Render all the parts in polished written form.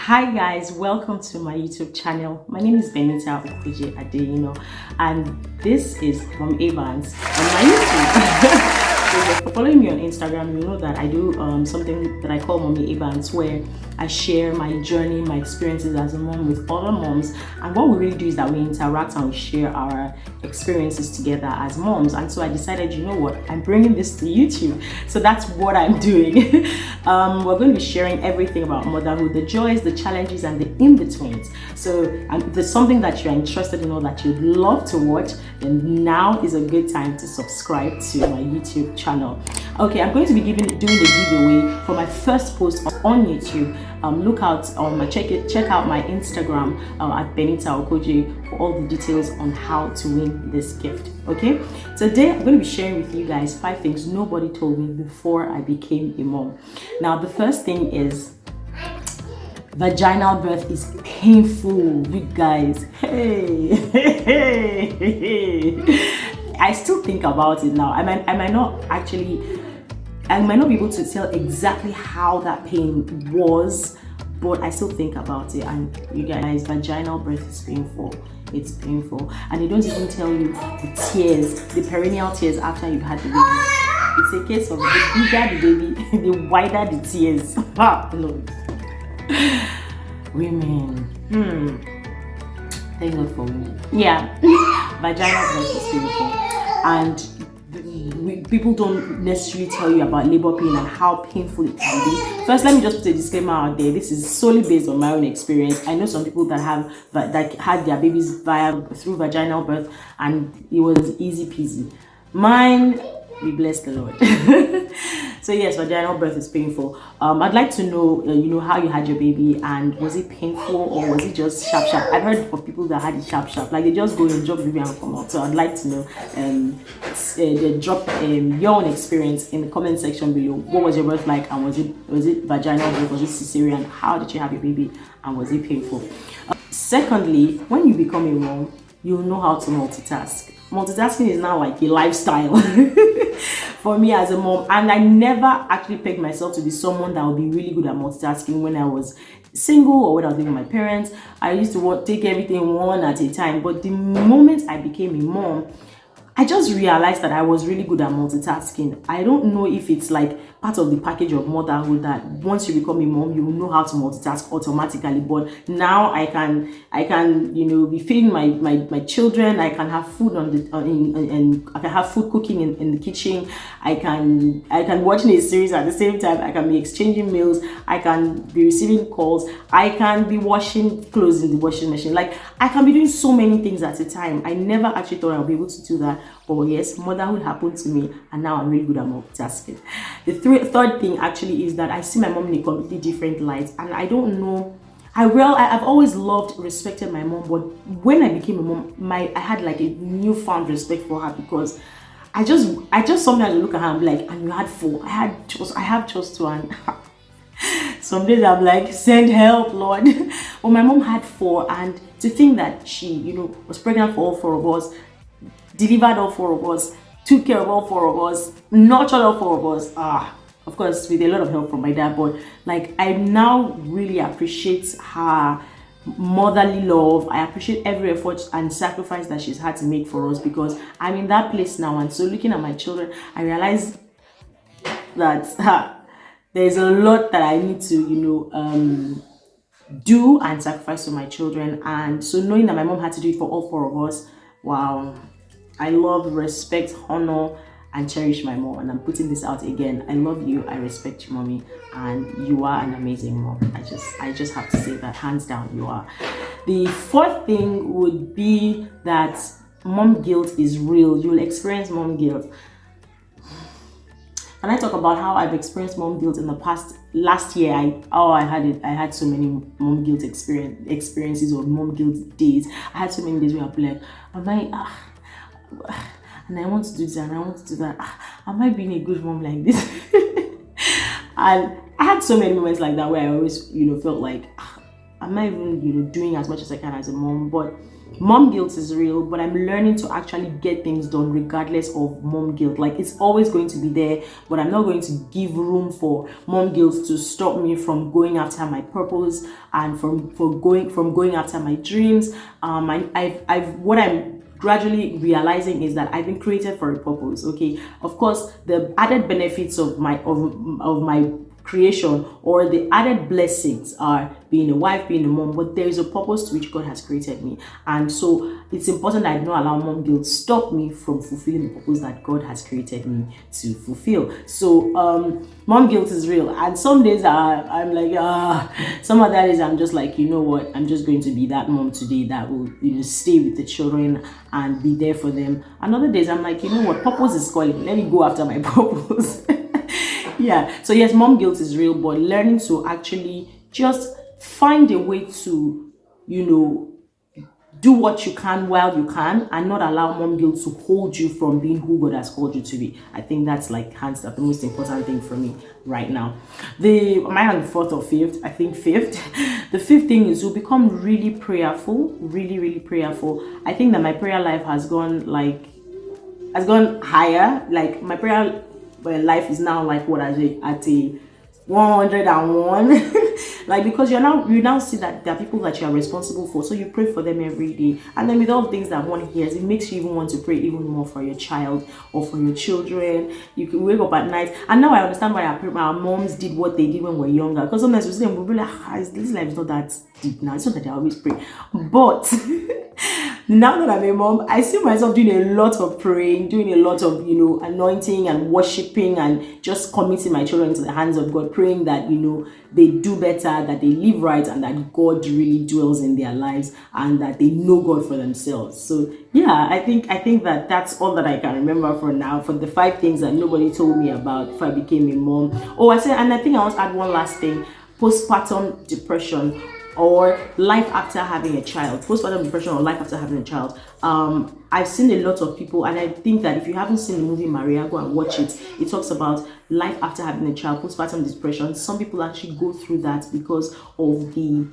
Hi guys, welcome to my YouTube channel. My name is Benita and this is Mom Evans on my YouTube. So if you're following me on Instagram, you know that I do something that I call Mommy Evans, where I share my journey, my experiences as a mom with other moms. And what we really do is that we interact and we share our experiences together as moms. And so I decided, you know what, I'm bringing this to YouTube. So that's what I'm doing. We're going to be sharing everything about motherhood, the joys, the challenges, and the in-betweens. So if there's something that you're interested in or that you'd love to watch, then now is a good time to subscribe to my YouTube channel. Okay, I'm going to be doing a giveaway for my first post on YouTube. Look out, check out my Instagram at Benita for all the details on how to win this gift. Okay, today I'm going to be sharing with you guys 5 things nobody told me before I became a mom. Now, the first thing is vaginal birth is painful, you guys. Hey. I still think about it now. I might not be able to tell exactly how that pain was, but I still think about it. And you guys, vaginal birth is painful. It's painful. And they don't even tell you the tears, the perineal tears after you've had the baby. It's a case of the bigger the baby, the wider the tears. Lord. Women. Thank God for women. Yeah. Vaginal birth is painful. And people don't necessarily tell you about labor pain and how painful it can be. First, let me just put a disclaimer out there. This is solely based on my own experience. I know some people that had their babies through vaginal birth and it was easy peasy. Mine, we bless the Lord. So yes, vaginal birth is painful. I'd like to know, how you had your baby, and was it painful or was it just sharp? I've heard of people that had it sharp, like they just go and drop the baby and come out. So I'd like to know, drop your own experience in the comment section below. What was your birth like, and was it vaginal birth, was it cesarean? How did you have your baby, and was it painful? Secondly, when you become a mom, you'll know how to multitask. Multitasking is now like a lifestyle for me as a mom, and I never actually pegged myself to be someone that would be really good at multitasking when I was single or when I was living with my parents. I used to take everything one at a time, but the moment I became a mom, I just realized that I was really good at multitasking. I don't know if it's like part of the package of motherhood that once you become a mom, you will know how to multitask automatically. But now I can be feeding my children. I can have food and I can have food cooking in the kitchen. I can watch a series at the same time. I can be exchanging meals. I can be receiving calls. I can be washing clothes in the washing machine. Like, I can be doing so many things at a time. I never actually thought I would be able to do that. But yes, motherhood happened to me, and now I'm really good at multitasking. The third thing actually is that I see my mom in a completely different light, and I don't know. I've always loved, respected my mom, but when I became a mom, I had like a newfound respect for her, because I just sometimes look at her and be like, and you had 4. I have just 2, and some days I'm like, send help, Lord. Well, my mom had 4, and to think that she, was pregnant for all 4 of us, delivered all 4 of us, took care of all 4 of us, nurtured all 4 of us. Of course, with a lot of help from my dad, but like, I now really appreciate her motherly love. I appreciate every effort and sacrifice that she's had to make for us, because I'm in that place now. And so looking at my children, I realize that there's a lot that I need to, do and sacrifice to my children. And so knowing that my mom had to do it for all 4 of us, wow. I love, respect, honor, and cherish my mom. And I'm putting this out again. I love you. I respect you, mommy, and you are an amazing mom. I just have to say that, hands down, you are. The 4th thing would be that mom guilt is real. You'll experience mom guilt. Can I talk about how I've experienced mom guilt in the past? Last year, I had so many mom guilt experiences, or mom guilt days. I had so many days where I'd be like, and I want to do this and I want to do that. Am I being a good mom like this? And I had so many moments like that where I always, felt like, am I even, doing as much as I can as a mom? But Mom guilt is real, but I'm learning to actually get things done regardless of mom guilt. Like, it's always going to be there, but I'm not going to give room for mom guilt to stop me from going after my purpose and from going after my dreams. What I'm gradually realizing is that I've been created for a purpose. Okay, of course, the added benefits of my creation, or the added blessings, are being a wife, being a mom, but there is a purpose to which God has created me. And so it's important that I don't allow mom guilt stop me from fulfilling the purpose that God has created me to fulfill. So mom guilt is real, and some days I'm like, some other days I'm just like, you know what, I'm just going to be that mom today that will, stay with the children and be there for them. And other days I'm like, you know what, purpose is calling, let me go after my purpose. Yeah, so yes, mom guilt is real, but learning to actually just find a way to, do what you can while you can, and not allow mom guilt to hold you from being who God has called you to be. I think that's like hands down the most important thing for me right now. Am I on the fourth or fifth? I think fifth. The fifth thing is you'll become really prayerful, really, really prayerful. I think that my prayer life has gone higher. Like, my prayer life is now like at a 101. Like, because you now see that there are people that you are responsible for, so you pray for them every day. And then with all the things that one hears, it makes you even want to pray even more for your child or for your children. You can wake up at night, and now I understand why our moms did what they did when we were younger, because sometimes we see them, we'll be like, this life is not that deep now, it's not that I always pray. But now that I'm a mom, I see myself doing a lot of praying, doing a lot of, anointing and worshiping, and just committing my children into the hands of God, praying that, they do better, that they live right, and that God really dwells in their lives, and that they know God for themselves. So yeah, I think that that's all that I can remember for now, for the 5 things that nobody told me about before I became a mom. And I think I want to add one last thing: postpartum depression, or life after having a child. Postpartum depression or life after having a child. I've seen a lot of people, and I think that if you haven't seen the movie Maria, go and watch it. It talks about life after having a child, postpartum depression. Some people actually go through that because of the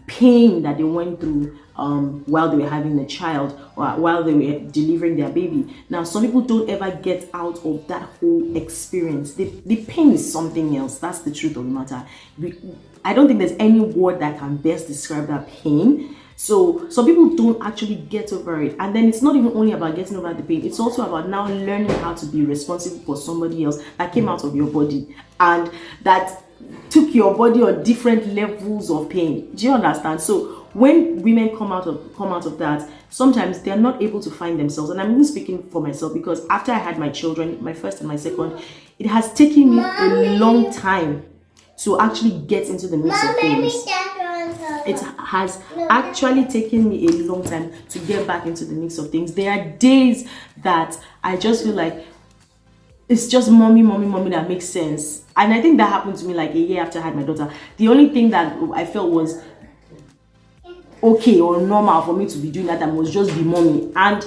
pain that they went through while they were having a child, or while they were delivering their baby. Now, some people don't ever get out of that whole experience. The pain is something else. That's the truth of the matter. I don't think there's any word that can best describe that pain. So some people don't actually get over it. And then it's not even only about getting over the pain, it's also about now learning how to be responsible for somebody else that came out of your body, and that took your body on different levels of pain. Do you understand? So when women come out of that, sometimes they're not able to find themselves. And I'm even speaking for myself, because after I had my children, my first and my second, it has taken me a long time to actually get into the mix of things. It has actually taken me a long time to get back into the mix of things. There are days that I just feel like it's just mommy that makes sense. And I think that happened to me like a year after I had my daughter. The only thing that I felt was okay or normal for me to be doing that time was just be mommy. And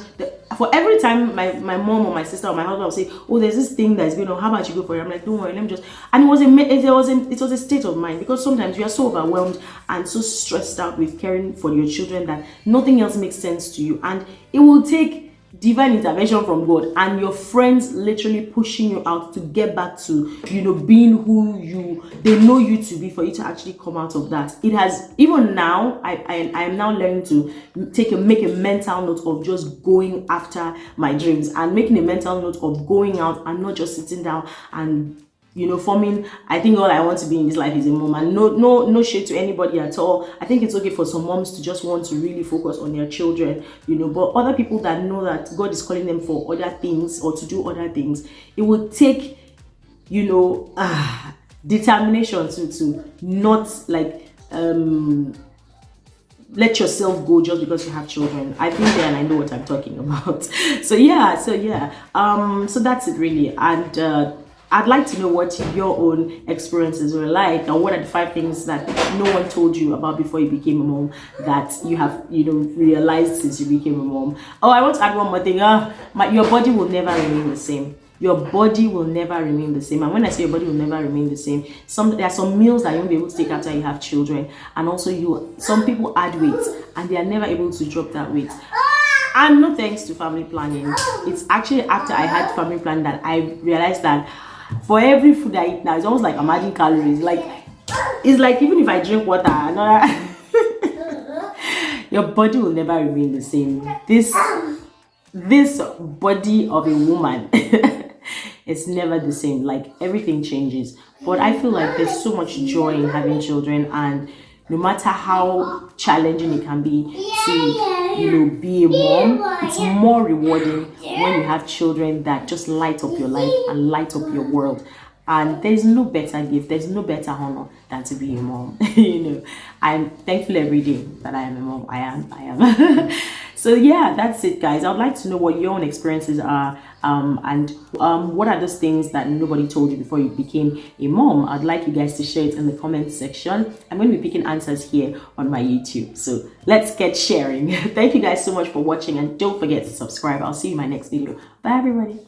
for every time my mom or my sister or my husband will say, oh, there's this thing that's going on, how about you go for it? I'm like, don't worry, let me just. And it was a state of mind, because sometimes you are so overwhelmed and so stressed out with caring for your children that nothing else makes sense to you, and it will take divine intervention from God and your friends literally pushing you out to get back to being who they know you to be, for you to actually come out of that. It has, even now, I am now learning to make a mental note of just going after my dreams, and making a mental note of going out and not just sitting down and forming, I think all I want to be in this life is a mom. And no shade to anybody at all. I think it's okay for some moms to just want to really focus on their children, but other people that know that God is calling them for other things or to do other things, it will take, determination to not like let yourself go just because you have children. I've been there and I know what I'm talking about. So that's it really. And I'd like to know what your own experiences were like, and what are the 5 things that no one told you about before you became a mom that you have, realized since you became a mom. Oh, I want to add one more thing. Your body will never remain the same. your body will never remain the same. And when I say your body will never remain the same, there are some meals that you won't be able to take after you have children, and also some people add weight and they are never able to drop that weight. And no thanks to family planning. It's actually after I had family planning that I realized that for every food I eat now, it's almost like I'm adding calories. Like, it's like even if I drink water, your body will never remain the same. This body of a woman it's never the same. Like, everything changes. But I feel like there's so much joy in having children, and no matter how challenging it can be to be a mom, it's more rewarding when you have children that just light up your life and light up your world. And there's no better gift, there's no better honor than to be a mom. I'm thankful every day that I am a mom. I am. So yeah, that's it, guys. I would like to know what your own experiences are, and what are those things that nobody told you before you became a mom. I'd like you guys to share it in the comment section. I'm going to be picking answers here on my YouTube, so let's get sharing. Thank you guys so much for watching, and don't forget to subscribe. I'll see you in my next video. Bye, everybody.